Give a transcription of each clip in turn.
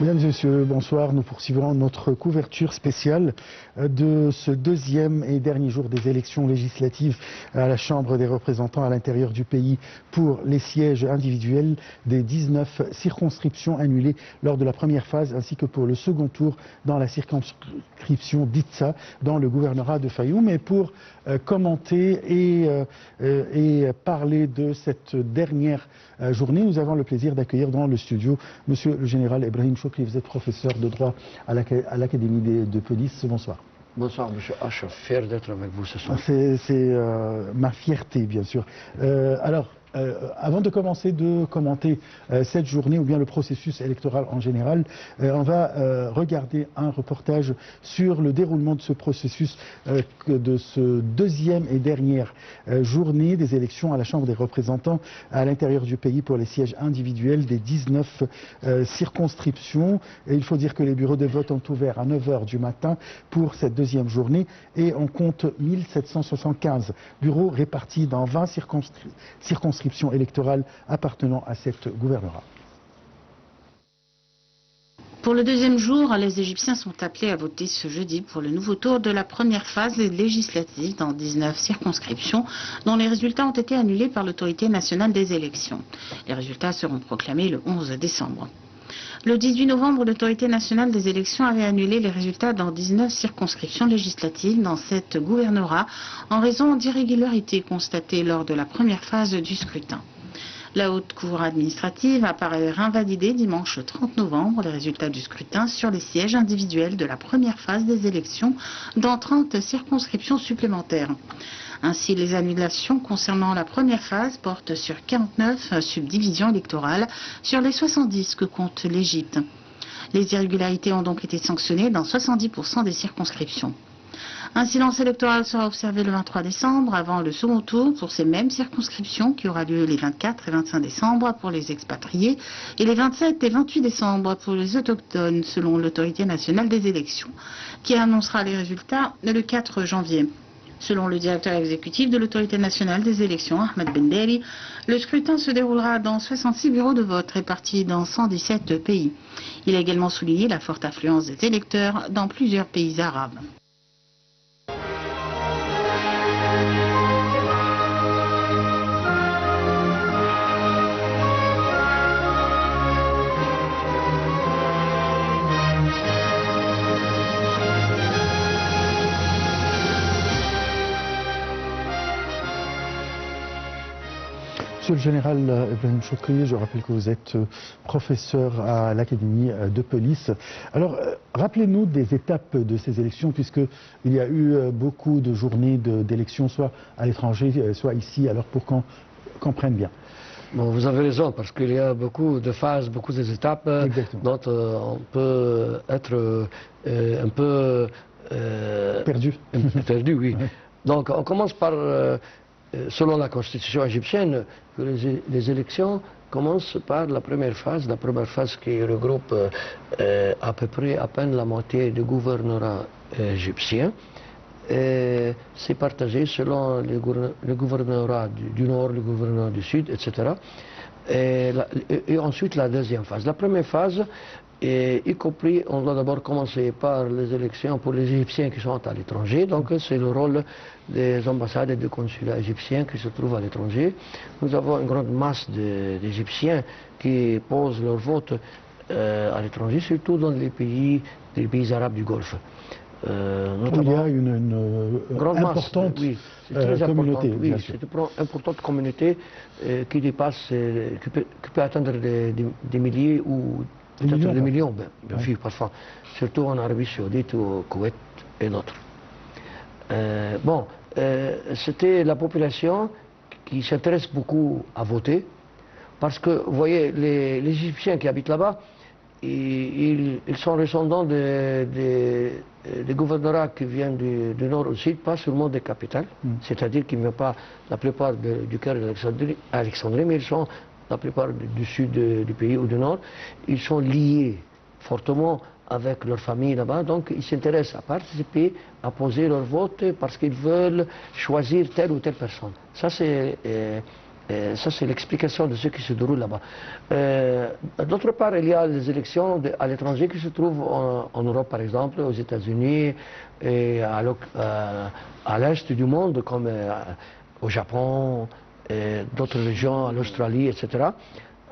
Mesdames et messieurs, bonsoir. Nous poursuivons notre couverture spéciale de ce deuxième et dernier jour des élections législatives à la Chambre des représentants à l'intérieur du pays pour les sièges individuels des 19 circonscriptions annulées lors de la première phase ainsi que pour le second tour dans la circonscription d'Itsa dans le gouvernorat de Fayoum. Et pour commenter et parler de cette dernière journée, nous avons le plaisir d'accueillir dans le studio Monsieur le Général Ibrahim Choukri. Vous êtes professeur de droit à l'Académie de police. Bonsoir. Bonsoir, monsieur Achef. Fier d'être avec vous ce soir. C'est ma fierté, bien sûr. Avant de commencer de commenter cette journée ou bien le processus électoral en général, on va regarder un reportage sur le déroulement de ce processus, de ce deuxième et dernière journée des élections à la Chambre des représentants à l'intérieur du pays pour les sièges individuels des 19 circonscriptions. Et il faut dire que les bureaux de vote ont ouvert à 9 h du matin pour cette deuxième journée et on compte 1775 bureaux répartis dans 20 circonscriptions électorales appartenant à cette gouvernorat. Pour le deuxième jour, les Égyptiens sont appelés à voter ce jeudi pour le nouveau tour de la première phase législative dans 19 circonscriptions dont les résultats ont été annulés par l'autorité nationale des élections. Les résultats seront proclamés le 11 décembre. Le 18 novembre, l'autorité nationale des élections avait annulé les résultats dans 19 circonscriptions législatives dans cette gouvernorat en raison d'irrégularités constatées lors de la première phase du scrutin. La haute cour administrative a par ailleurs invalidé dimanche 30 novembre les résultats du scrutin sur les sièges individuels de la première phase des élections dans 30 circonscriptions supplémentaires. Ainsi, les annulations concernant la première phase portent sur 49 subdivisions électorales sur les 70 que compte l'Égypte. Les irrégularités ont donc été sanctionnées dans 70% des circonscriptions. Un silence électoral sera observé le 23 décembre avant le second tour pour ces mêmes circonscriptions qui aura lieu les 24 et 25 décembre pour les expatriés et les 27 et 28 décembre pour les autochtones selon l'autorité nationale des élections qui annoncera les résultats le 4 janvier. Selon le directeur exécutif de l'autorité nationale des élections, Ahmed Benderi, le scrutin se déroulera dans 66 bureaux de vote répartis dans 117 pays. Il a également souligné la forte affluence des électeurs dans plusieurs pays arabes. Monsieur le Général Ibrahim Choukri, je rappelle que vous êtes professeur à l'Académie de police. Alors, rappelez-nous des étapes de ces élections, puisqu'il y a eu beaucoup de journées d'élections, soit à l'étranger, soit ici, alors pour qu'on comprenne bien. Bon, vous avez raison, parce qu'il y a beaucoup de phases, beaucoup d'étapes dont on peut être un peu... perdu. Perdu, oui. Ouais. Donc, on commence par... selon la constitution égyptienne, les élections commencent par la première phase qui regroupe à peu près à peine la moitié du gouvernorat égyptien. C'est partagé selon le gouvernorat du nord, le gouvernorat du sud, etc. Et ensuite la deuxième phase. La première phase, y compris, on doit d'abord commencer par les élections pour les Égyptiens qui sont à l'étranger. Donc c'est le rôle des ambassades et des consulats égyptiens qui se trouvent à l'étranger. Nous avons une grande masse d'Égyptiens qui posent leur vote à l'étranger, surtout dans les pays arabes du Golfe. Il y a une grande importante oui, communauté. Oui, c'est une importante communauté qui dépasse, qui peut atteindre des milliers ou peut-être des millions, bien sûr, parfois, surtout en Arabie Saoudite, au Koweït et d'autres. C'était la population qui s'intéresse beaucoup à voter, parce que, vous voyez, les Égyptiens qui habitent là-bas, ils sont descendants des gouvernorats qui viennent du nord au sud, pas seulement des capitales, c'est-à-dire qu'ils ne viennent pas la plupart du cœur d'Alexandrie, mais ils sont la plupart du sud du pays ou du nord, ils sont liés fortement avec leur famille là-bas, donc ils s'intéressent à participer, à poser leur vote parce qu'ils veulent choisir telle ou telle personne. Ça c'est Ça, c'est l'explication de ce qui se déroule là-bas. D'autre part, il y a les élections à l'étranger qui se trouvent en Europe, par exemple, aux États-Unis et à l'est du monde, comme au Japon, d'autres régions, à l'Australie, etc.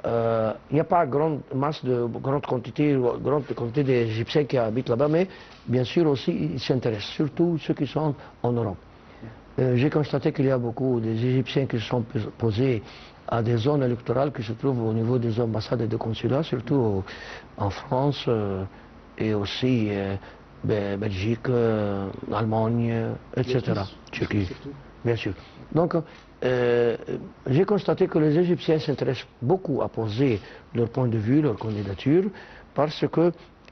Il n'y a pas grande quantité d'Égyptiens qui habitent là-bas, mais bien sûr aussi ils s'intéressent, surtout ceux qui sont en Europe. J'ai constaté qu'il y a beaucoup d'Égyptiens qui se sont posés à des zones électorales qui se trouvent au niveau des ambassades et des consulats, surtout en France et aussi Belgique, Allemagne, etc. Turquie, bien sûr. Donc, j'ai constaté que les Égyptiens s'intéressent beaucoup à poser leur point de vue, leur candidature, parce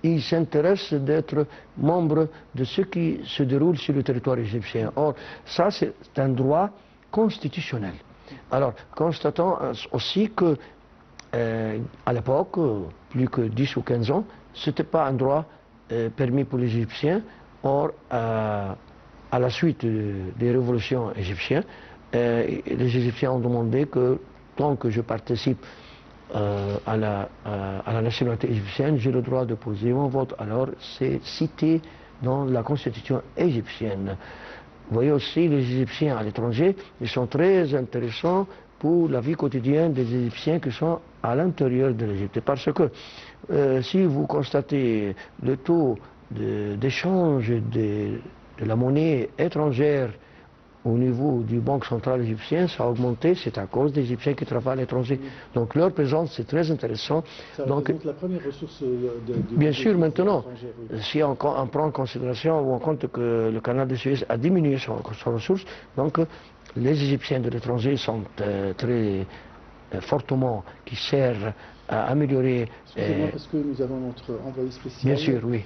qu'ils s'intéressent d'être membres de ce qui se déroule sur le territoire égyptien. Or, ça, c'est un droit constitutionnel. Alors, constatons aussi que, à l'époque, plus que 10 ou 15 ans, ce n'était pas un droit permis pour les Égyptiens. Or, à la suite des révolutions égyptiennes, les Égyptiens ont demandé que, tant que je participe à la nationalité égyptienne, j'ai le droit de poser mon vote. Alors, c'est cité dans la constitution égyptienne. Vous voyez aussi, les Égyptiens à l'étranger, ils sont très intéressants pour la vie quotidienne des Égyptiens qui sont à l'intérieur de l'Égypte. Parce que si vous constatez le taux d'échange de la monnaie étrangère au niveau du Banque centrale égyptienne, ça a augmenté, c'est à cause des Égyptiens qui travaillent à l'étranger. Donc leur présence, c'est très intéressant. Ça représente la première ressource bien sûr, maintenant, si on prend en considération ou en compte que le canal de Suez a diminué son ressource, donc les Égyptiens de l'étranger sont très fortement, qui servent à améliorer... Excusez-moi, parce que nous avons notre envoyé spécial. Bien sûr, oui.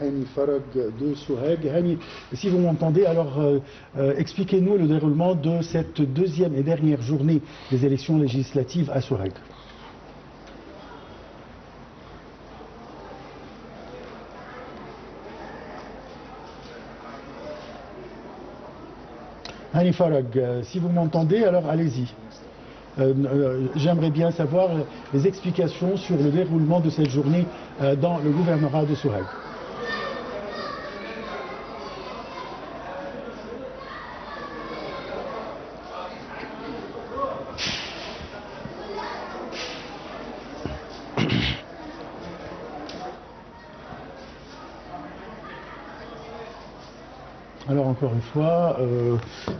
Hani Farag de Souheg. Hani, si vous m'entendez, alors expliquez-nous le déroulement de cette deuxième et dernière journée des élections législatives à Souheg. Hani Farag, si vous m'entendez, alors allez-y. J'aimerais bien savoir les explications sur le déroulement de cette journée dans le gouvernorat de Souheg. Alors encore une fois,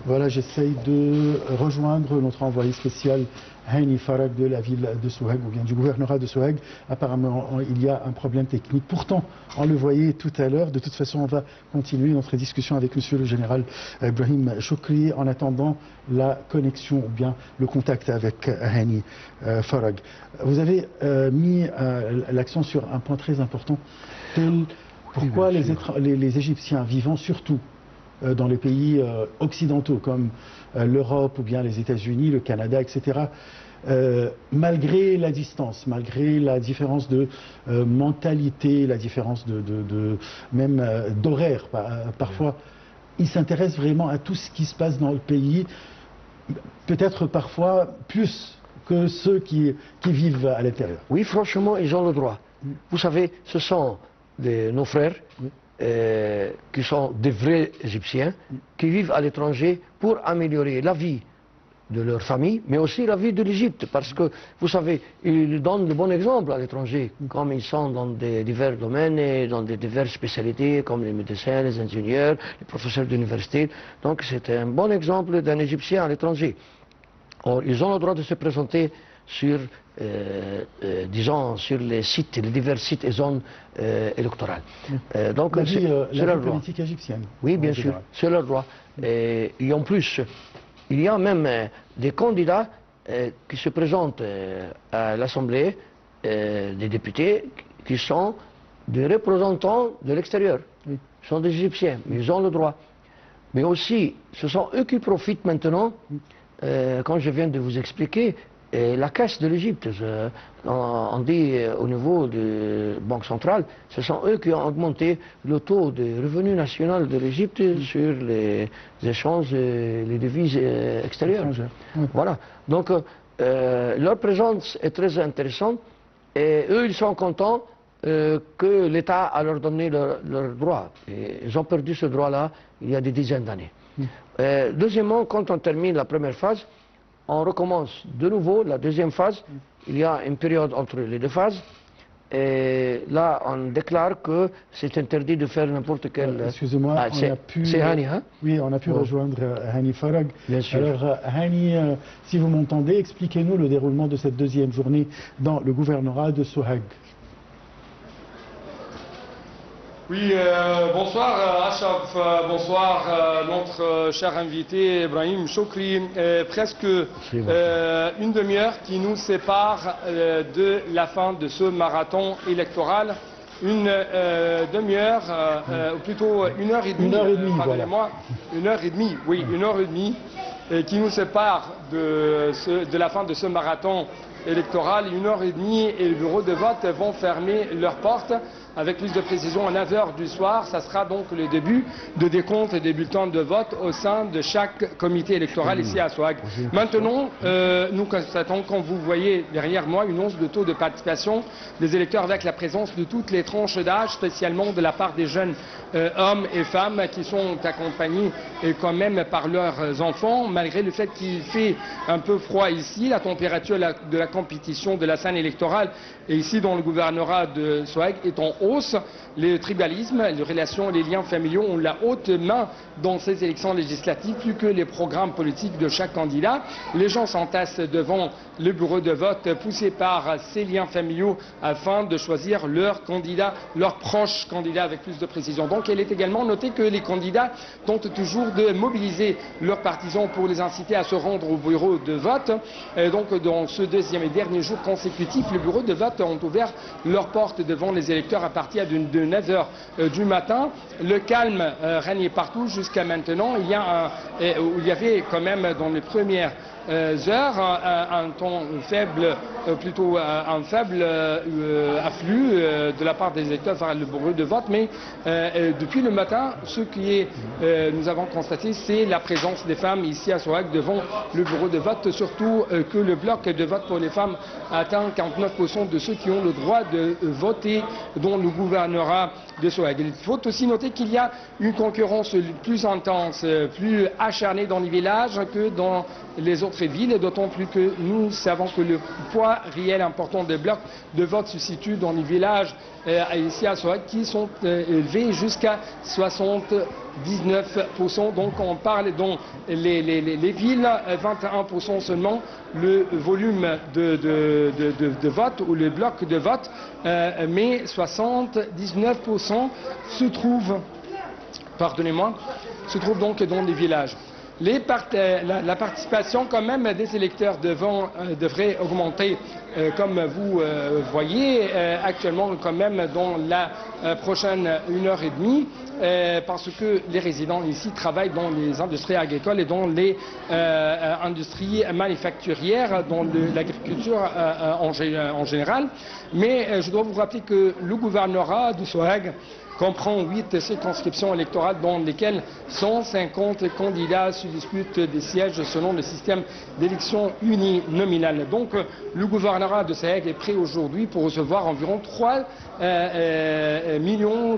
voilà, j'essaye de rejoindre notre envoyé spécial Hani Farag de la ville de Souheg, ou bien du gouvernorat de Souheg. Apparemment, il y a un problème technique. Pourtant, on le voyait tout à l'heure. De toute façon, on va continuer notre discussion avec Monsieur le Général Ibrahim Choukri en attendant la connexion ou bien le contact avec Hani Farag. Vous avez mis l'accent sur un point très important. Pourquoi les Égyptiens vivant surtout dans les pays occidentaux comme l'Europe ou bien les États-Unis, le Canada, etc., malgré la distance, malgré la différence de mentalité, la différence même d'horaire, parfois, ils s'intéressent vraiment à tout ce qui se passe dans le pays, peut-être parfois plus que ceux qui vivent à l'intérieur. Oui, franchement, ils ont le droit. Vous savez, ce sont nos frères. Oui. Qui sont des vrais Égyptiens, qui vivent à l'étranger pour améliorer la vie de leur famille, mais aussi la vie de l'Égypte, parce que, vous savez, ils donnent de bons exemples à l'étranger, comme ils sont dans des divers domaines et dans des diverses spécialités, comme les médecins, les ingénieurs, les professeurs d'université. Donc c'est un bon exemple d'un Égyptien à l'étranger. Or, ils ont le droit de se présenter sur, disons, sur les sites, les divers sites et zones électorales. Donc, c'est leur droit. Politique égyptienne. Oui, bien sûr, c'est leur droit. Et en plus, il y a même des candidats qui se présentent à l'Assemblée des députés qui sont des représentants de l'extérieur. Oui. Ce sont des Égyptiens, mais ils ont le droit. Mais aussi, ce sont eux qui profitent maintenant, comme je viens de vous expliquer, la caisse de l'Égypte, on dit au niveau de la Banque centrale, ce sont eux qui ont augmenté le taux de revenu national de l'Égypte sur les échanges, les devises extérieures. Oui. Voilà. Donc leur présence est très intéressante et eux, ils sont contents que l'État a leur donné leur droit. Et ils ont perdu ce droit-là il y a des dizaines d'années. Deuxièmement, quand on termine la première phase, on recommence de nouveau la deuxième phase. Il y a une période entre les deux phases. Et là, on déclare que c'est interdit de faire n'importe quel... Excusez-moi, c'est Hani, hein? Oui, on a pu rejoindre Hani Farag. Bien sûr. Alors, Hani, si vous m'entendez, expliquez-nous le déroulement de cette deuxième journée dans le gouvernorat de Sohag. Oui, bonsoir Achraf, bonsoir notre cher invité Ibrahim Chokri. Presque une demi-heure qui nous sépare de la fin de ce marathon électoral. Une demi-heure, ou plutôt 1h30, pardonnez-moi, voilà. 1h30, oui, 1h30, qui nous sépare de la fin de ce marathon électoral. 1h30 et le bureau de vote vont fermer leurs portes. Avec plus de précision, à 9h du soir, ça sera donc le début de décompte des bulletins de vote au sein de chaque comité électoral ici à Sohag. Maintenant, nous constatons, comme vous voyez derrière moi, une hausse de taux de participation des électeurs avec la présence de toutes les tranches d'âge, spécialement de la part des jeunes hommes et femmes qui sont accompagnés quand même par leurs enfants, malgré le fait qu'il fait un peu froid ici. La température de la compétition de la scène électorale et ici dans le gouvernorat de Sohag est en hausse. Le tribalisme, les relations, les liens familiaux ont la haute main dans ces élections législatives, plus que les programmes politiques de chaque candidat. Les gens s'entassent devant le bureau de vote, poussés par ces liens familiaux afin de choisir leur candidat, leur proche candidat avec plus de précision. Donc il est également noté que les candidats tentent toujours de mobiliser leurs partisans pour les inciter à se rendre au bureau de vote. Et donc dans ce deuxième et dernier jour consécutif, les bureaux de vote ont ouvert leurs portes devant les électeurs à partir de 9h du matin. Le calme régnait partout jusqu'à maintenant. Il y avait quand même dans les premières heures un ton faible, plutôt un faible afflux de la part des électeurs vers le bureau de vote, mais depuis le matin, ce qui est, nous avons constaté, c'est la présence des femmes ici à Sohag devant le bureau de vote, surtout que le bloc de vote pour les femmes atteint 49% de ceux qui ont le droit de voter dans le gouvernorat de Sohag. Il faut aussi noter qu'il y a une concurrence plus intense, plus acharnée dans les villages que dans les autres villes, d'autant plus que nous savons que le poids réel important des blocs de vote se situe dans les villages ici à Sohag qui sont élevés jusqu'à 79%. Donc on parle dans les villes, 21% seulement le volume de vote ou le bloc de vote, mais 79% se trouve, pardonnez-moi, se trouve donc dans les villages. La participation quand même des électeurs devrait augmenter, comme vous voyez actuellement quand même dans la prochaine 1h30, parce que les résidents ici travaillent dans les industries agricoles et dans les industries manufacturières, dans l'agriculture en général. Mais je dois vous rappeler que le gouvernorat de Sohag comprend 8 circonscriptions électorales dans lesquelles 150 candidats se disputent des sièges selon le système d'élection uninominale. Donc le gouvernorat de Sohag est prêt aujourd'hui pour recevoir environ 3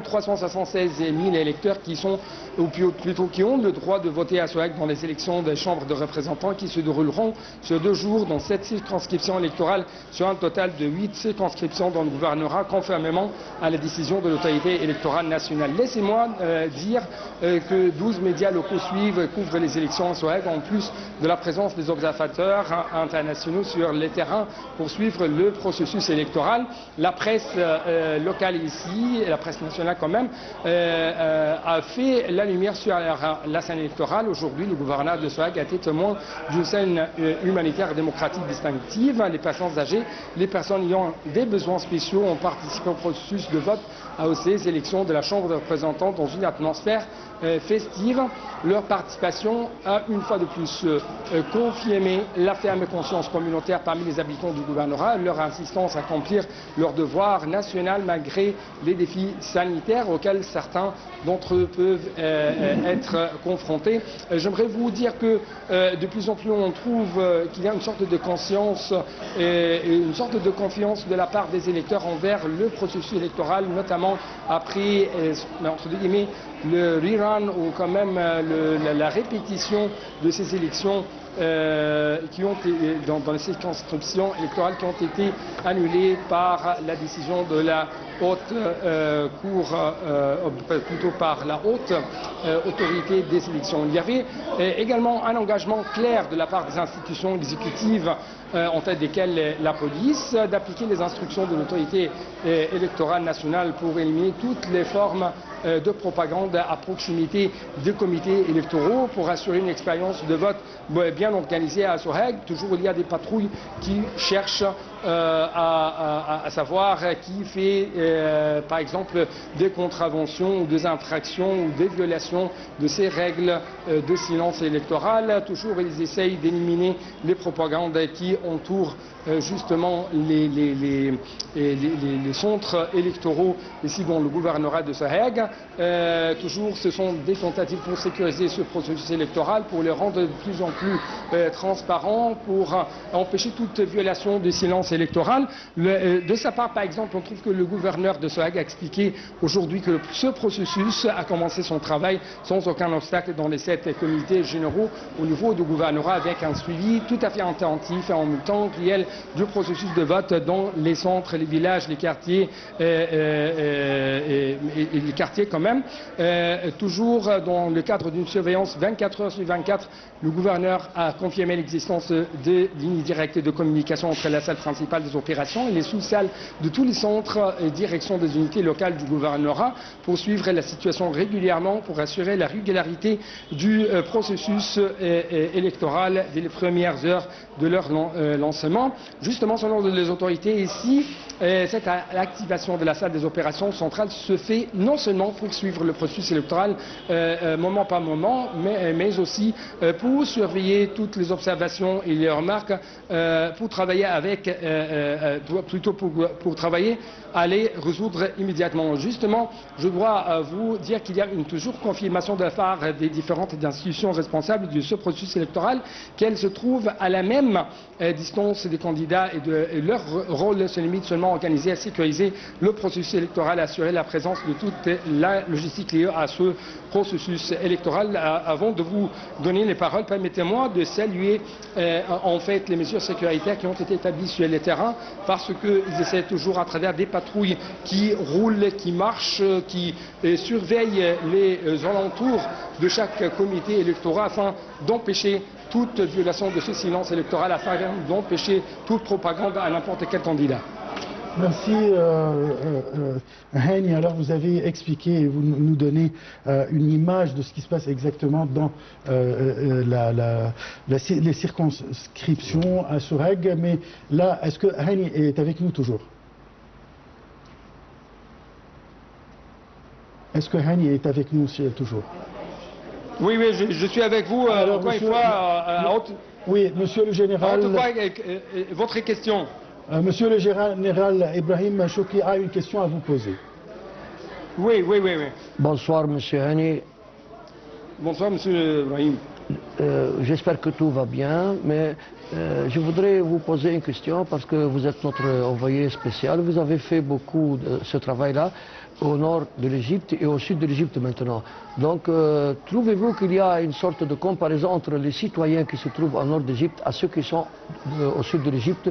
376 000 électeurs qui sont, ou plutôt qui ont le droit de voter à Sohag dans les élections des chambres de représentants qui se dérouleront sur 2 jours dans 7 circonscriptions électorales sur un total de 8 circonscriptions dans le gouvernorat, conformément à la décision de l'autorité électorale nationale. Laissez-moi dire que 12 médias locaux couvrent les élections à Sohag, en plus de la présence des observateurs internationaux sur les terrains pour suivre le processus électoral. La presse locale ici, et la presse nationale quand même, a fait la lumière sur la scène électorale. Aujourd'hui, le gouvernorat de Sohag a été témoin d'une scène humanitaire et démocratique distinctive. Les personnes âgées, les personnes ayant des besoins spéciaux ont participé au processus de vote à ces élections président de la Chambre des représentants dans une atmosphère festive. Leur participation a une fois de plus confirmé la ferme conscience communautaire parmi les habitants du gouvernorat, leur insistance à accomplir leur devoir national malgré les défis sanitaires auxquels certains d'entre eux peuvent être confrontés. J'aimerais vous dire que de plus en plus on trouve qu'il y a une sorte de conscience et une sorte de confiance de la part des électeurs envers le processus électoral, notamment après, entre guillemets, le rerun ou quand même la répétition de ces élections qui ont été, dans les circonscriptions électorales qui ont été annulées par la décision de la haute cour, plutôt par la haute autorité des élections. Il y avait également un engagement clair de la part des institutions exécutives, en tête desquelles la police, d'appliquer les instructions de l'autorité électorale nationale pour éliminer toutes les formes de propagande à proximité des comités électoraux pour assurer une expérience de vote bien organisée à Soheg. Toujours il y a des patrouilles qui cherchent à savoir qui fait par exemple des contraventions ou des infractions ou des violations de ces règles de silence électoral. Toujours ils essayent d'éliminer les propagandes qui entourent justement les centres électoraux ici dans le gouvernorat de Soheg. Toujours ce sont des tentatives pour sécuriser ce processus électoral, pour le rendre de plus en plus transparent, pour empêcher toute violation du silence électoral. De sa part, par exemple, on trouve que le gouverneur de Soheg a expliqué aujourd'hui que ce processus a commencé son travail sans aucun obstacle dans les 7 comités généraux au niveau du gouvernorat, avec un suivi tout à fait attentif et en même temps réel du processus de vote dans les centres, les villages, les quartiers et les quartiers quand même. Toujours dans le cadre d'une surveillance 24 heures sur 24, le gouverneur a confirmé l'existence de lignes directes de communication entre la salle principale des opérations et les sous-salles de tous les centres et directions des unités locales du gouvernorat pour suivre la situation régulièrement, pour assurer la régularité du processus électoral dès les premières heures de leur lancement. Justement, selon les autorités ici, cette activation de la salle des opérations centrales se fait non seulement pour suivre le processus électoral moment par moment, mais aussi pour surveiller toutes les observations et les remarques, pour travailler avec, plutôt pour travailler à les résoudre immédiatement. Justement, je dois vous dire qu'il y a toujours confirmation de la part des différentes institutions responsables de ce processus électoral qu'elles se trouvent à la même distance des candidats et leur rôle se limite seulement à organiser, à sécuriser le processus électoral, à assurer la présence de toute la logistique liée à ce processus électoral. Avant de vous donner les paroles, permettez-moi de saluer en fait les mesures sécuritaires qui ont été établies sur les terrains, parce qu'ils essaient toujours à travers des patrouilles qui roulent, qui marchent, qui surveillent les alentours de chaque comité électoral afin d'empêcher toute violation de ce silence électoral, afin d'empêcher toute propagande à n'importe quel candidat. Merci Hani. Alors vous avez expliqué et vous nous donnez une image de ce qui se passe exactement dans les circonscriptions à Soheg. Mais là, est-ce que Hani est avec nous toujours? Est-ce que Hani est avec nous toujours? Oui, je suis avec vous. Alors, encore monsieur, une fois, oui, monsieur le général. Votre question. Monsieur le général Ibrahim Chouki a une question à vous poser. Oui. Bonsoir, monsieur Hani. Bonsoir, monsieur Ibrahim. J'espère que tout va bien, mais je voudrais vous poser une question parce que vous êtes notre envoyé spécial. Vous avez fait beaucoup de ce travail-là au nord de l'Égypte et au sud de l'Égypte maintenant. Donc, trouvez-vous qu'il y a une sorte de comparaison entre les citoyens qui se trouvent au nord d'Égypte à ceux qui sont au sud de l'Égypte,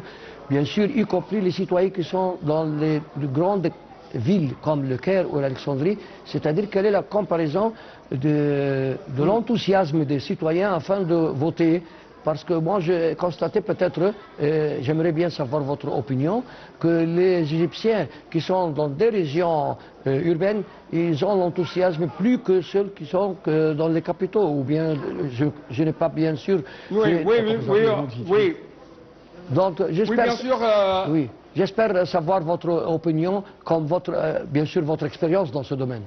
bien sûr, y compris les citoyens qui sont dans les grandes villes comme le Caire ou l'Alexandrie, c'est-à-dire quelle est la comparaison de l'enthousiasme des citoyens afin de voter? Parce que moi j'ai constaté peut-être, j'aimerais bien savoir votre opinion, que les Égyptiens qui sont dans des régions urbaines, ils ont l'enthousiasme plus que ceux qui sont dans les capitaux, ou bien je n'ai pas bien sûr... Oui. Donc j'espère... oui, bien sûr. Oui. J'espère savoir votre opinion, comme bien sûr votre expérience dans ce domaine.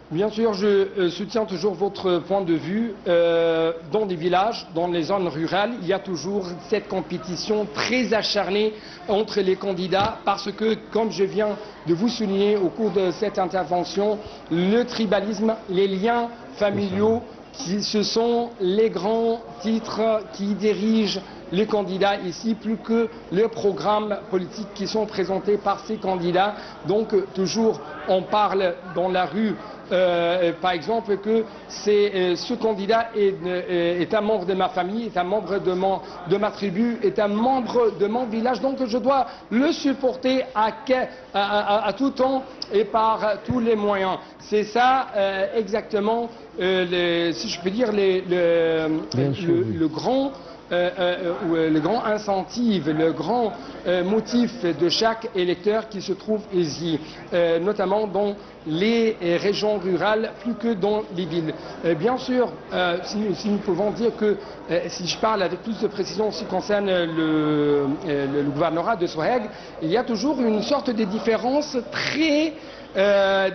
Bien sûr, je soutiens toujours votre point de vue. Dans les villages, dans les zones rurales, il y a toujours cette compétition très acharnée entre les candidats parce que, comme je viens de vous souligner au cours de cette intervention, le tribalisme, les liens familiaux, ce sont les grands titres qui dirigent les candidats ici, plus que les programmes politiques qui sont présentés par ces candidats. Donc, toujours, on parle dans la rue, par exemple, que ce candidat est un membre de ma famille, est un membre de ma tribu, est un membre de mon village, donc je dois le supporter à tout temps et par tous les moyens. C'est ça exactement, si je peux dire, le grand incentive, le grand motif de chaque électeur qui se trouve ici, notamment dans les régions rurales plus que dans les villes. Bien sûr, si nous pouvons dire que, si je parle avec plus de précision en ce qui concerne le gouvernorat de Soheg, il y a toujours une sorte de différence très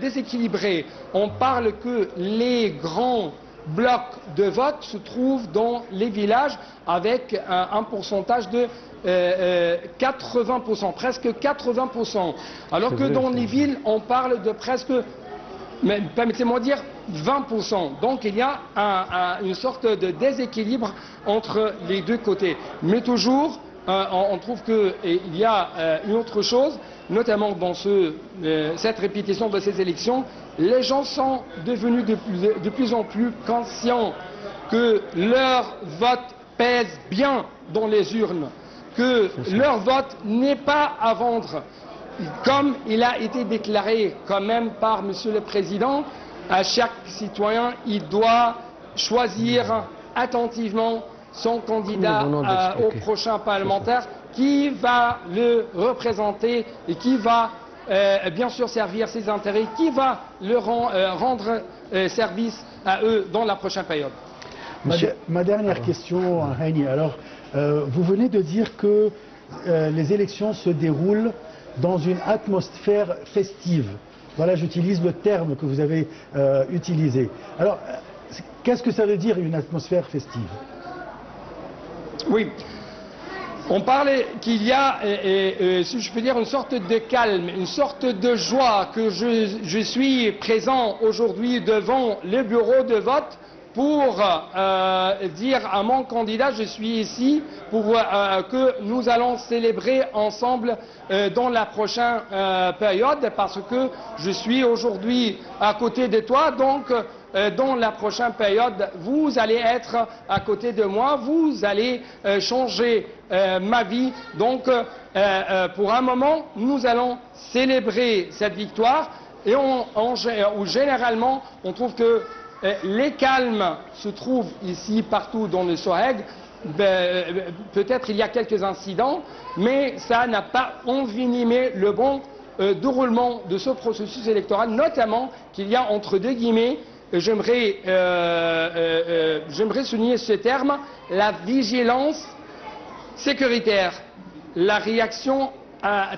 déséquilibrée. On parle que les grands blocs de vote se trouvent dans les villages avec un pourcentage de 80%, presque 80%. Alors que dans les villes, on parle de presque, permettez-moi de dire, 20%. Donc il y a une sorte de déséquilibre entre les deux côtés. Mais toujours, on trouve qu'il y a une autre chose, notamment dans cette répétition de ces élections. Les gens sont devenus de plus en plus conscients que leur vote pèse bien dans les urnes, que leur vote n'est pas à vendre. Comme il a été déclaré quand même par Monsieur le Président, à chaque citoyen, il doit choisir attentivement son candidat au prochain parlementaire qui va le représenter et qui va bien sûr servir ses intérêts, qui va leur rendre service à eux dans la prochaine période. Ma dernière question, Heini. Alors, vous venez de dire que les élections se déroulent dans une atmosphère festive. Voilà, j'utilise le terme que vous avez utilisé. Alors, qu'est-ce que ça veut dire une atmosphère festive? Oui. On parle qu'il y a, si je peux dire, une sorte de calme, une sorte de joie, que je suis présent aujourd'hui devant le bureau de vote pour dire à mon candidat, je suis ici pour que nous allons célébrer ensemble dans la prochaine période, parce que je suis aujourd'hui à côté de toi, donc dans la prochaine période, vous allez être à côté de moi, vous allez changer ma vie. Donc, pour un moment, nous allons célébrer cette victoire et où généralement, on trouve que les calmes se trouvent ici partout dans le Soheg. Peut-être il y a quelques incidents, mais ça n'a pas envenimé le bon déroulement de ce processus électoral, notamment qu'il y a entre deux guillemets, j'aimerais souligner ce terme, la vigilance sécuritaire, la réaction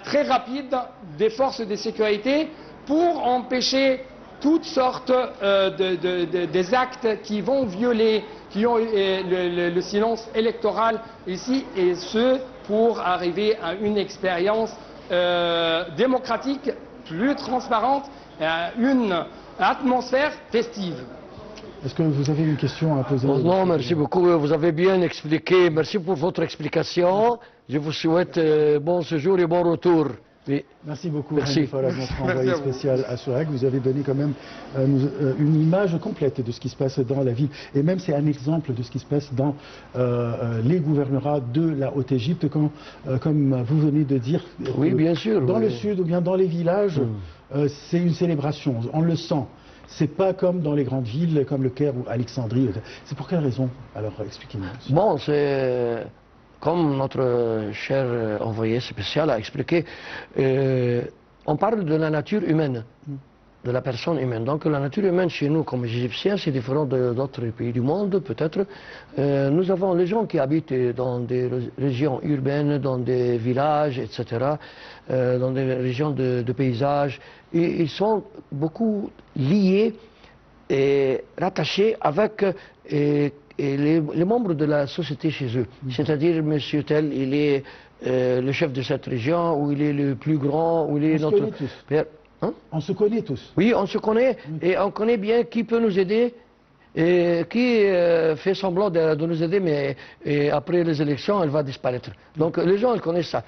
très rapide des forces de sécurité pour empêcher toutes sortes des actes qui vont violer, qui ont le silence électoral ici, et ce pour arriver à une expérience démocratique plus transparente, à une atmosphère festive. Est-ce que vous avez une question à poser? Non, merci beaucoup. Vous avez bien expliqué. Merci pour votre explication. Je vous souhaite bon séjour et bon retour. Oui. Merci beaucoup, Heini Faraj, notre envoyé spécial à Soheg. Vous avez donné quand même une image complète de ce qui se passe dans la ville. Et même c'est un exemple de ce qui se passe dans les gouvernorats de la Haute-Égypte, comme vous venez de dire. Oui, bien sûr. Dans le sud ou bien dans les villages, c'est une célébration. On le sent. C'est pas comme dans les grandes villes, comme le Caire ou Alexandrie. C'est pour quelle raison? Alors, expliquez-moi. Bon, c'est... Comme notre cher envoyé spécial a expliqué, on parle de la nature humaine. de la personne humaine. Donc la nature humaine chez nous, comme Égyptiens, c'est différent d'autres pays du monde, peut-être. Nous avons les gens qui habitent dans des régions urbaines, dans des villages, etc., dans des régions de paysages. Et ils sont beaucoup liés et rattachés avec les membres de la société chez eux. C'est-à-dire, monsieur tel, il est le chef de cette région, ou il est le plus grand, ou il est notre père. Hein? On se connaît tous. Oui, on se connaît, et on connaît bien qui peut nous aider, et qui fait semblant de nous aider, mais après les élections, elle va disparaître. Donc les gens, ils connaissent ça.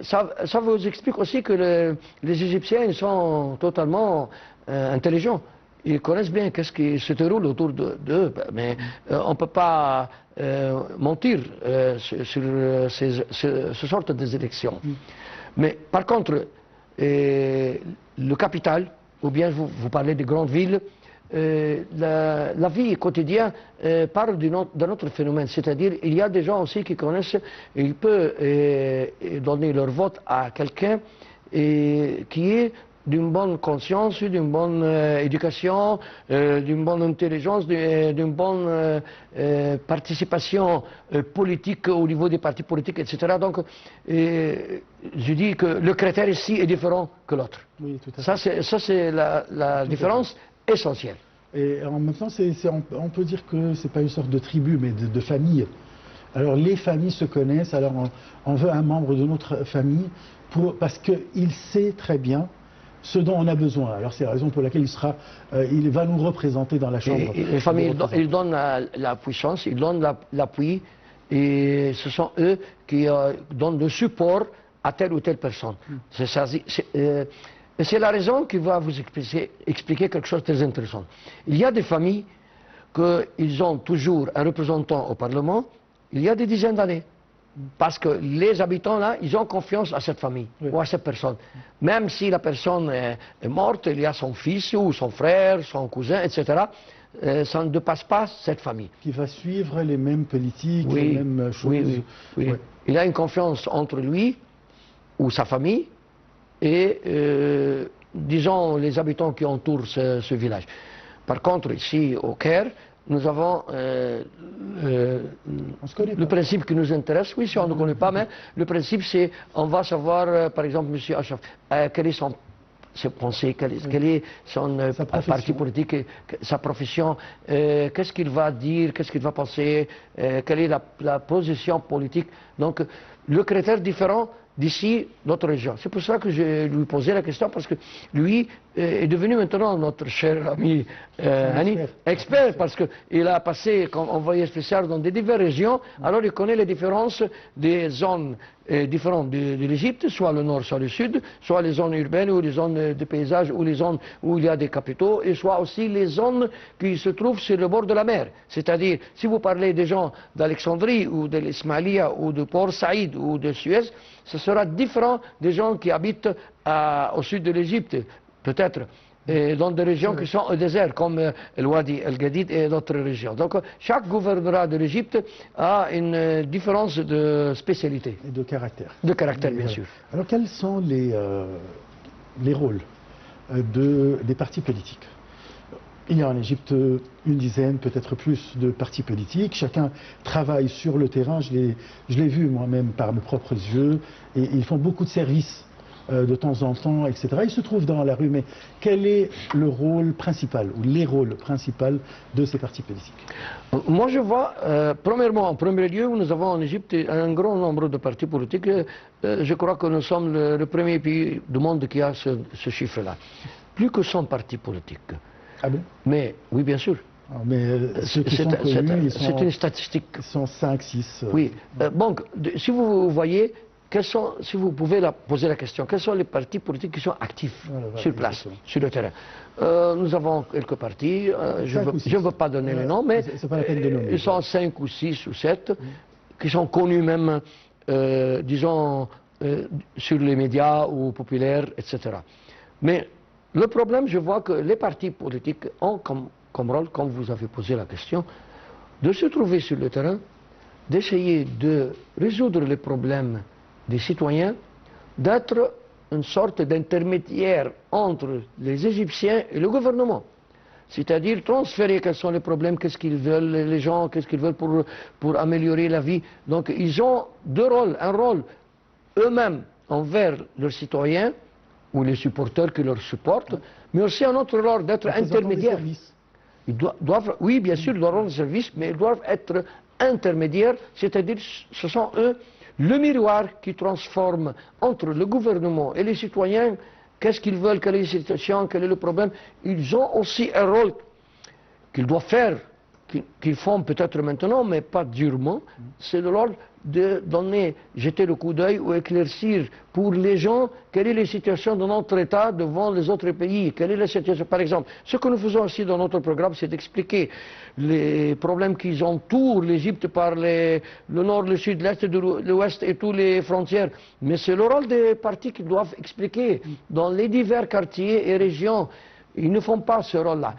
Ça vous explique aussi que les Égyptiens, ils sont totalement intelligents. Ils connaissent bien qu'est-ce qui se déroule autour d'eux, mais on ne peut pas mentir sur ce sorte d'élections. Mais par contre, le capital, ou bien vous parlez des grandes villes, la vie quotidienne parle d'un autre phénomène, c'est-à-dire il y a des gens aussi qui connaissent, ils peuvent donner leur vote à quelqu'un qui est d'une bonne conscience, d'une bonne éducation, d'une bonne intelligence, d'une bonne participation politique au niveau des partis politiques, etc. Donc, je dis que le critère ici est différent que l'autre. Oui, tout à fait. Ça, c'est la différence essentielle. Et en même temps, on peut dire que ce n'est pas une sorte de tribu, mais de famille. Alors, les familles se connaissent, alors on veut un membre de notre famille parce qu'il sait très bien ce dont on a besoin. Alors c'est la raison pour laquelle il va nous représenter dans la Chambre. Et les familles, ils donnent la puissance, ils donnent l'appui, et ce sont eux qui donnent le support à telle ou telle personne. C'est la raison qui va vous expliquer quelque chose de très intéressant. Il y a des familles qu'ils ont toujours un représentant au Parlement, il y a des dizaines d'années. Parce que les habitants, là, ils ont confiance à cette famille, ou à cette personne. Même si la personne est morte, il y a son fils, ou son frère, son cousin, etc. Ça ne dépasse pas cette famille. Qui va suivre les mêmes politiques, les mêmes choses. Oui. Il a une confiance entre lui, ou sa famille, et, disons, les habitants qui entourent ce village. Par contre, ici, au Caire, nous avons le principe qui nous intéresse, oui, si on ne connaît pas, mais le principe c'est, on va savoir, par exemple, M. Achraf, quelle est ses pensées, quel est son parti politique, sa profession, qu'est-ce qu'il va dire, qu'est-ce qu'il va penser, quelle est la position politique. Donc, le critère différent d'ici, notre région. C'est pour ça que je lui posais la question, parce que lui est devenu maintenant notre cher ami expert, parce qu'il a passé comme envoyé spécial dans des diverses régions, alors il connaît les différences des zones différentes de l'Égypte, soit le nord, soit le sud, soit les zones urbaines, ou les zones de paysage, ou les zones où il y a des capitaux, et soit aussi les zones qui se trouvent sur le bord de la mer. C'est-à-dire, si vous parlez des gens d'Alexandrie, ou de l'Ismaïlia, ou de Port Saïd, ou de Suez, ce sera différent des gens qui habitent au sud de l'Égypte, peut-être, dans des régions qui sont au désert, comme el Wadi, el Gadid et d'autres régions. Donc, chaque gouvernorat de l'Égypte a une différence de spécialité. Et de caractère. De caractère, bien sûr. Alors, quels sont les rôles des partis politiques? Il y a en Égypte une dizaine, peut-être plus, de partis politiques. Chacun travaille sur le terrain. Je l'ai vu moi-même par mes propres yeux. Et ils font beaucoup de services de temps en temps, etc. Ils se trouvent dans la rue. Mais quel est le rôle principal, ou les rôles principaux de ces partis politiques? Moi, je vois, premièrement, en premier lieu, nous avons en Égypte un grand nombre de partis politiques. Je crois que nous sommes le premier pays du monde qui a ce chiffre-là. Plus que 100 partis politiques. Ah bon? Mais, oui, bien sûr. C'est une statistique. Ils sont 5, 6. Oui. Donc, si vous voyez, si vous pouvez poser la question, quels sont les partis politiques qui sont actifs sur place, sur le terrain? Nous avun quelques partis, je ne veux pas donner les noms, mais pas la peine de nommer. Ils sont 5 ou 6 ou 7, qui sont connus même, disons, sur les médias ou populaires, etc. Mais le problème, je vois que les partis politiques ont comme rôle, comme vous avez posé la question, de se trouver sur le terrain, d'essayer de résoudre les problèmes des citoyens, d'être une sorte d'intermédiaire entre les Égyptiens et le gouvernement. C'est-à-dire transférer quels sont les problèmes, qu'est-ce qu'ils veulent, les gens, qu'est-ce qu'ils veulent pour améliorer la vie. Donc ils ont deux rôles, un rôle eux-mêmes envers leurs citoyens ou les supporters qui leur supportent, mais aussi un autre rôle d'être intermédiaire. Ils doivent, oui, bien sûr, ils doivent rendre service, mais ils doivent être intermédiaires, c'est-à-dire ce sont eux le miroir qui transforme entre le gouvernement et les citoyens. Qu'est-ce qu'ils veulent, quelle est la situation, quel est le problème. Ils ont aussi un rôle qu'ils doivent faire, qu'ils font peut-être maintenant, mais pas durement. C'est le rôle de donner, jeter le coup d'œil ou éclaircir pour les gens quelle est la situation de notre État devant les autres pays. Quelle est la situation. Par exemple, ce que nous faisons aussi dans notre programme, c'est d'expliquer les problèmes qui entourent l'Égypte par le nord, le sud, l'est, l'ouest et toutes les frontières. Mais c'est le rôle des partis qui doivent expliquer dans les divers quartiers et régions. Ils ne font pas ce rôle-là.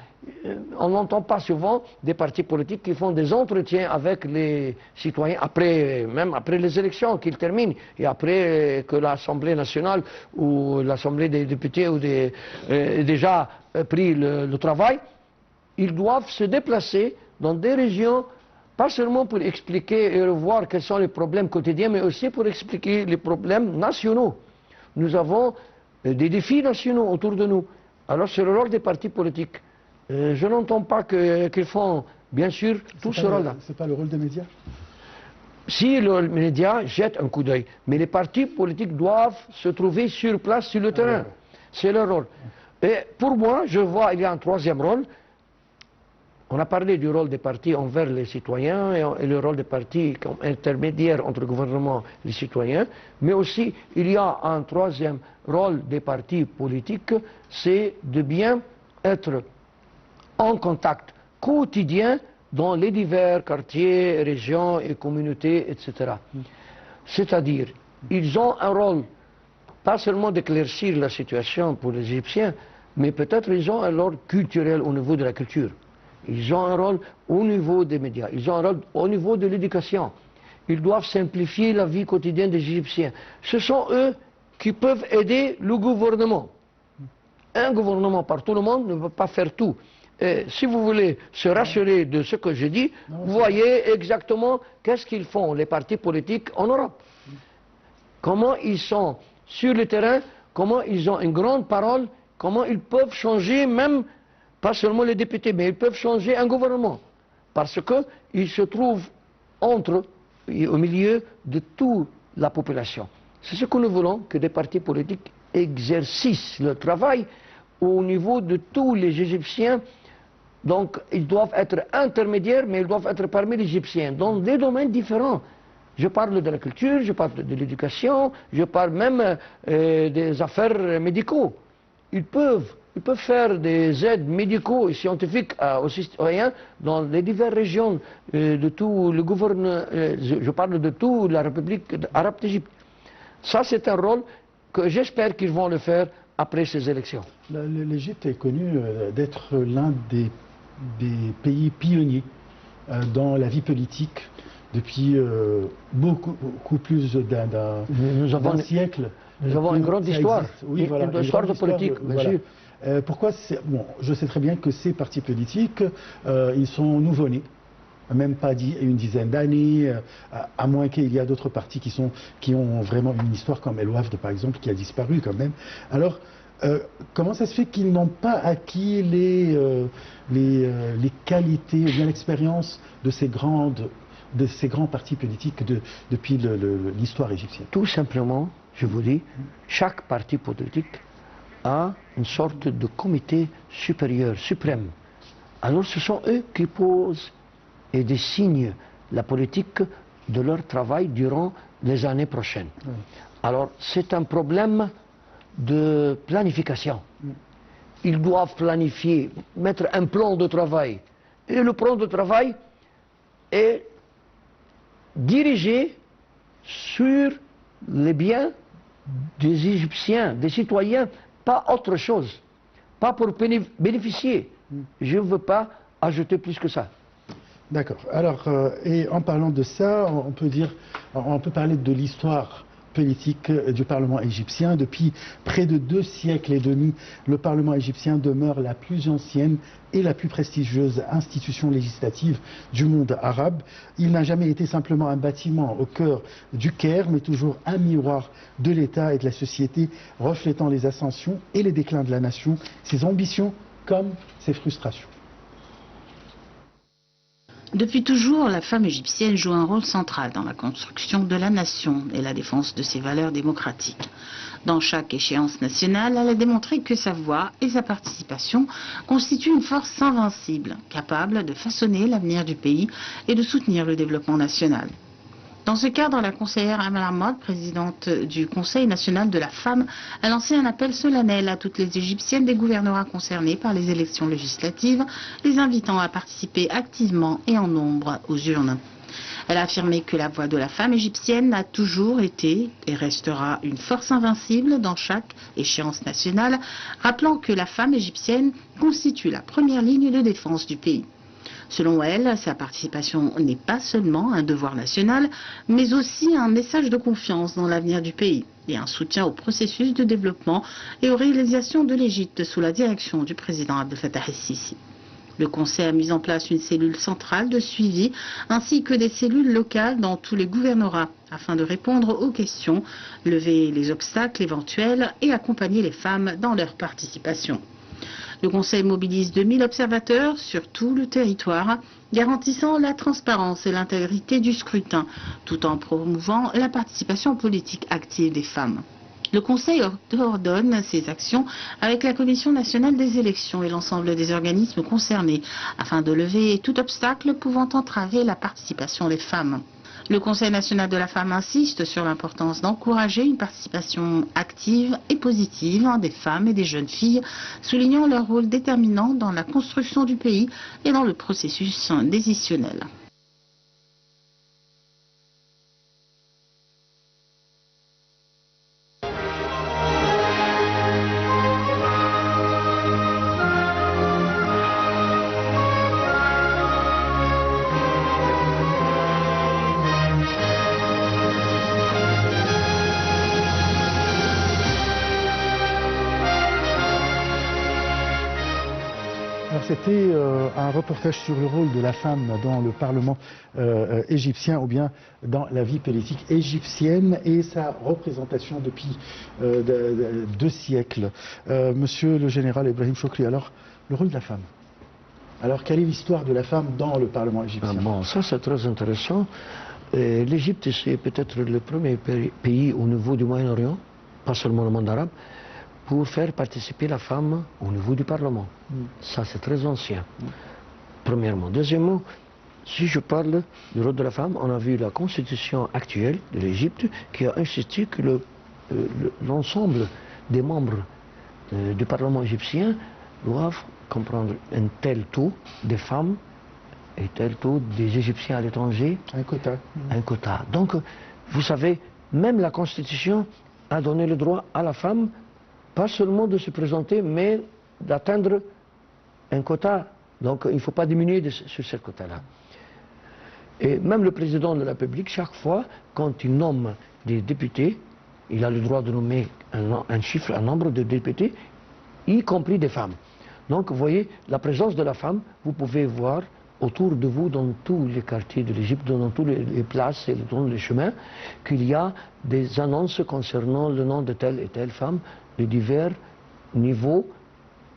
On n'entend pas souvent des partis politiques qui font des entretiens avec les citoyens, même après les élections qu'ils terminent, et après que l'Assemblée nationale ou l'Assemblée des députés ait déjà pris le travail. Ils doivent se déplacer dans des régions, pas seulement pour expliquer et revoir quels sont les problèmes quotidiens, mais aussi pour expliquer les problèmes nationaux. Nous avons des défis nationaux autour de nous. Alors c'est le rôle des partis politiques. Je n'entends pas qu'ils font, bien sûr, tout ce rôle-là. C'est pas le rôle des médias? Si les médias jettent un coup d'œil, mais les partis politiques doivent se trouver sur place, sur le terrain. C'est leur rôle. Et pour moi, je vois, il y a un troisième rôle. On a parlé du rôle des partis envers les citoyens et le rôle des partis comme intermédiaires entre le gouvernement et les citoyens, mais aussi il y a un troisième rôle des partis politiques, c'est de bien être en contact quotidien dans les divers quartiers, régions et communautés, etc. C'est-à-dire, ils ont un rôle, pas seulement d'éclaircir la situation pour les Égyptiens, mais peut-être ils ont un rôle culturel au niveau de la culture. Ils ont un rôle au niveau des médias, ils ont un rôle au niveau de l'éducation. Ils doivent simplifier la vie quotidienne des Égyptiens. Ce sont eux qui peuvent aider le gouvernement. Un gouvernement par tout le monde ne peut pas faire tout. Et si vous voulez se rassurer de ce que je dis, vous voyez exactement qu'est-ce qu'ils font, les partis politiques en Europe. Comment ils sont sur le terrain, comment ils ont une grande parole, comment ils peuvent changer même, pas seulement les députés, mais ils peuvent changer un gouvernement. Parce qu'ils se trouvent au milieu de toute la population. C'est ce que nous voulons, que des partis politiques exercent leur travail au niveau de tous les Égyptiens. Donc, ils doivent être intermédiaires, mais ils doivent être parmi les Égyptiens, dans des domaines différents. Je parle de la culture, je parle de l'éducation, je parle même des affaires médicaux. Ils peuvent faire des aides médicaux et scientifiques aux citoyens dans les diverses régions de tout le gouvernement. Je parle de toute la République arabe d'Égypte. Ça, c'est un rôle que j'espère qu'ils vont le faire après ces élections. L'Égypte est connue d'être l'un des pays pionniers dans la vie politique depuis beaucoup plus d'un siècle. Nous avons une grande histoire, oui, voilà, une histoire de politique, bien sûr. Pourquoi bon, je sais très bien que ces partis politiques, ils sont nouveau-nés, même pas une dizaine d'années, à moins qu'il y a d'autres partis qui ont vraiment une histoire, comme El Wafd par exemple, qui a disparu quand même. Alors, comment ça se fait qu'ils n'ont pas acquis les qualités ou bien l'expérience de ces grands partis politiques depuis l'histoire égyptienne? Tout simplement, je vous dis, chaque parti politique a une sorte de comité supérieur, suprême. Alors ce sont eux qui posent et dessinent la politique de leur travail durant les années prochaines. Oui. Alors c'est un problème de planification. Ils doivent planifier, mettre un plan de travail. Et le plan de travail est dirigé sur les biens des Égyptiens, des citoyens, pas autre chose. Pas pour bénéficier. Je ne veux pas ajouter plus que ça. D'accord. Alors, et en parlant de ça, on peut parler de l'histoire politique du Parlement égyptien. Depuis près de 2 siècles et demi, le Parlement égyptien demeure la plus ancienne et la plus prestigieuse institution législative du monde arabe. Il n'a jamais été simplement un bâtiment au cœur du Caire, mais toujours un miroir de l'État et de la société, reflétant les ascensions et les déclins de la nation, ses ambitions comme ses frustrations. Depuis toujours, la femme égyptienne joue un rôle central dans la construction de la nation et la défense de ses valeurs démocratiques. Dans chaque échéance nationale, elle a démontré que sa voix et sa participation constituent une force invincible, capable de façonner l'avenir du pays et de soutenir le développement national. Dans ce cadre, la conseillère Amal Ahmad, présidente du Conseil national de la femme, a lancé un appel solennel à toutes les Égyptiennes des gouvernorats concernés par les élections législatives, les invitant à participer activement et en nombre aux urnes. Elle a affirmé que la voix de la femme égyptienne a toujours été et restera une force invincible dans chaque échéance nationale, rappelant que la femme égyptienne constitue la première ligne de défense du pays. Selon elle, sa participation n'est pas seulement un devoir national, mais aussi un message de confiance dans l'avenir du pays et un soutien au processus de développement et aux réalisations de l'Égypte sous la direction du président Abdel Fattah el-Sisi. Le Conseil a mis en place une cellule centrale de suivi ainsi que des cellules locales dans tous les gouvernorats afin de répondre aux questions, lever les obstacles éventuels et accompagner les femmes dans leur participation. Le Conseil mobilise 2000 observateurs sur tout le territoire, garantissant la transparence et l'intégrité du scrutin, tout en promouvant la participation politique active des femmes. Le Conseil coordonne ses actions avec la Commission nationale des élections et l'ensemble des organismes concernés, afin de lever tout obstacle pouvant entraver la participation des femmes. Le Conseil national de la femme insiste sur l'importance d'encourager une participation active et positive des femmes et des jeunes filles, soulignant leur rôle déterminant dans la construction du pays et dans le processus décisionnel. C'était un reportage sur le rôle de la femme dans le Parlement égyptien ou bien dans la vie politique égyptienne et sa représentation depuis 2 siècles. Monsieur le général Ibrahim Chokri, alors le rôle de la femme. Alors quelle est l'histoire de la femme dans le Parlement égyptien? Bon, ça c'est très intéressant. L'Égypte c'est peut-être le premier pays au niveau du Moyen-Orient, pas seulement le monde arabe, pour faire participer la femme au niveau du Parlement. Ça, c'est très ancien, premièrement. Deuxièmement, si je parle du rôle de la femme, on a vu la constitution actuelle de l'Égypte qui a insisté que l'ensemble des membres du Parlement égyptien doivent comprendre un tel taux des femmes et tel taux des Égyptiens à l'étranger. Un quota. Un quota. Donc, vous savez, même la constitution a donné le droit à la femme pas seulement de se présenter, mais d'atteindre un quota. Donc il ne faut pas diminuer sur ce quota-là. Et même le président de la République, chaque fois, quand il nomme des députés, il a le droit de nommer un nombre de députés, y compris des femmes. Donc vous voyez, la présence de la femme, vous pouvez voir autour de vous, dans tous les quartiers de l'Égypte, dans toutes les places et dans les chemins, qu'il y a des annonces concernant le nom de telle et telle femme, de divers niveaux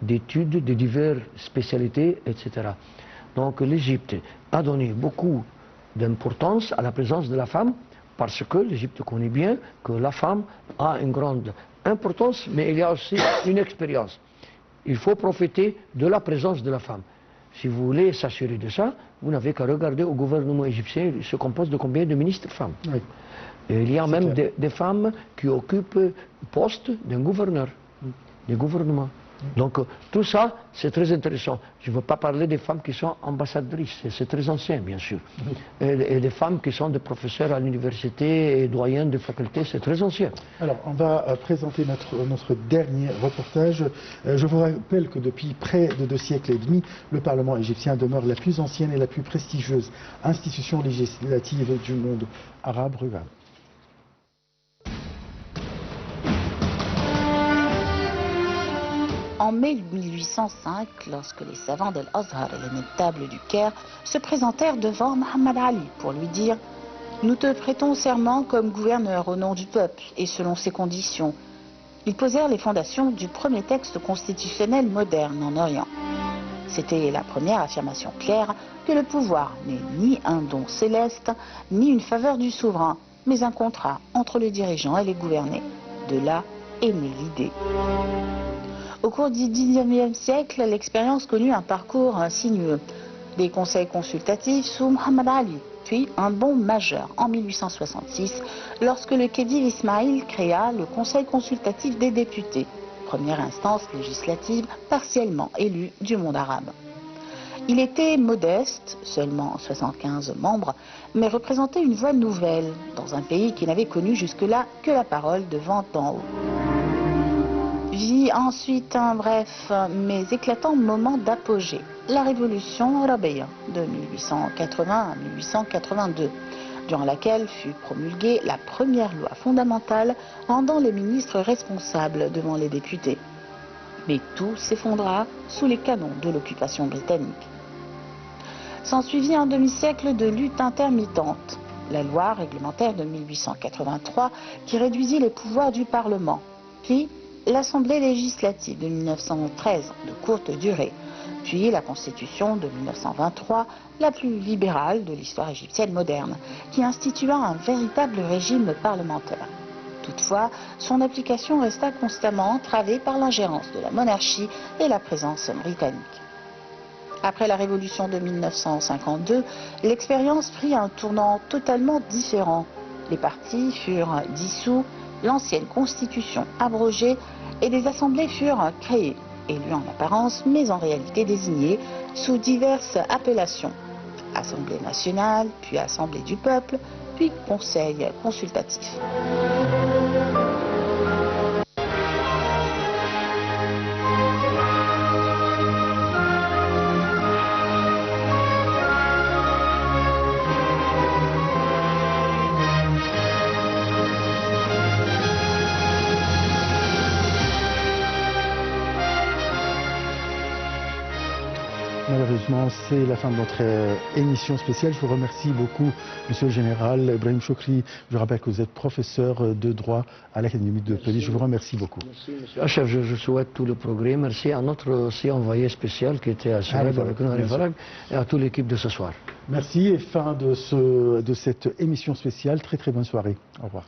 d'études, de diverses spécialités, etc. Donc l'Égypte a donné beaucoup d'importance à la présence de la femme, parce que l'Égypte connaît bien que la femme a une grande importance, mais il y a aussi une expérience. Il faut profiter de la présence de la femme. Si vous voulez s'assurer de ça, vous n'avez qu'à regarder au gouvernement égyptien, il se compose de combien de ministres femmes. Oui. Et il y a même des femmes qui occupent le poste d'un gouverneur, du gouvernement. Donc tout ça, c'est très intéressant. Je ne veux pas parler des femmes qui sont ambassadrices, c'est très ancien bien sûr. Et des femmes qui sont des professeurs à l'université et doyens de faculté, c'est très ancien. Alors on va présenter notre dernier reportage. Je vous rappelle que depuis près de 2 siècles et demi, le Parlement égyptien demeure la plus ancienne et la plus prestigieuse institution législative du monde arabe. Regarde. en mai 1805, lorsque les savants d'Al-Azhar et les notables du Caire se présentèrent devant Mohammed Ali pour lui dire « Nous te prêtons serment comme gouverneur au nom du peuple et selon ses conditions ». Ils posèrent les fondations du premier texte constitutionnel moderne en Orient. C'était la première affirmation claire que le pouvoir n'est ni un don céleste, ni une faveur du souverain, mais un contrat entre le dirigeant et les gouvernés. De là est née l'idée. Au cours du XIXe siècle, l'expérience connut un parcours sinueux. Des conseils consultatifs sous Mohammed Ali, puis un bond majeur en 1866, lorsque le Khedive Ismaïl créa le Conseil consultatif des députés, première instance législative partiellement élue du monde arabe. Il était modeste, seulement 75 membres, mais représentait une voix nouvelle dans un pays qui n'avait connu jusque-là que la parole de vent en haut. Vit ensuite un bref mais éclatant moment d'apogée, la révolution Rabia de 1880 à 1882, durant laquelle fut promulguée la première loi fondamentale rendant les ministres responsables devant les députés. Mais tout s'effondra sous les canons de l'occupation britannique. S'ensuivit un demi-siècle de lutte intermittente, la loi réglementaire de 1883 qui réduisit les pouvoirs du Parlement, puis l'Assemblée législative de 1913 de courte durée, puis la Constitution de 1923, la plus libérale de l'histoire égyptienne moderne, qui institua un véritable régime parlementaire. Toutefois, son application resta constamment entravée par l'ingérence de la monarchie et la présence britannique. Après la révolution de 1952, l'expérience prit un tournant totalement différent. Les partis furent dissous, l'ancienne constitution abrogée et des assemblées furent créées, élues en apparence mais en réalité désignées sous diverses appellations. Assemblée nationale, puis Assemblée du peuple, puis Conseil consultatif. Malheureusement, c'est la fin de notre émission spéciale. Je vous remercie beaucoup, Monsieur le Général Ibrahim Choukri. Je rappelle que vous êtes professeur de droit à l'Académie de police. Je vous remercie beaucoup. Merci, Monsieur Achef. Je souhaite tout le progrès. Merci à notre aussi envoyé spécial qui était à Suède avec nous et à toute l'équipe de ce soir. Merci et fin de cette émission spéciale. Très très bonne soirée. Au revoir.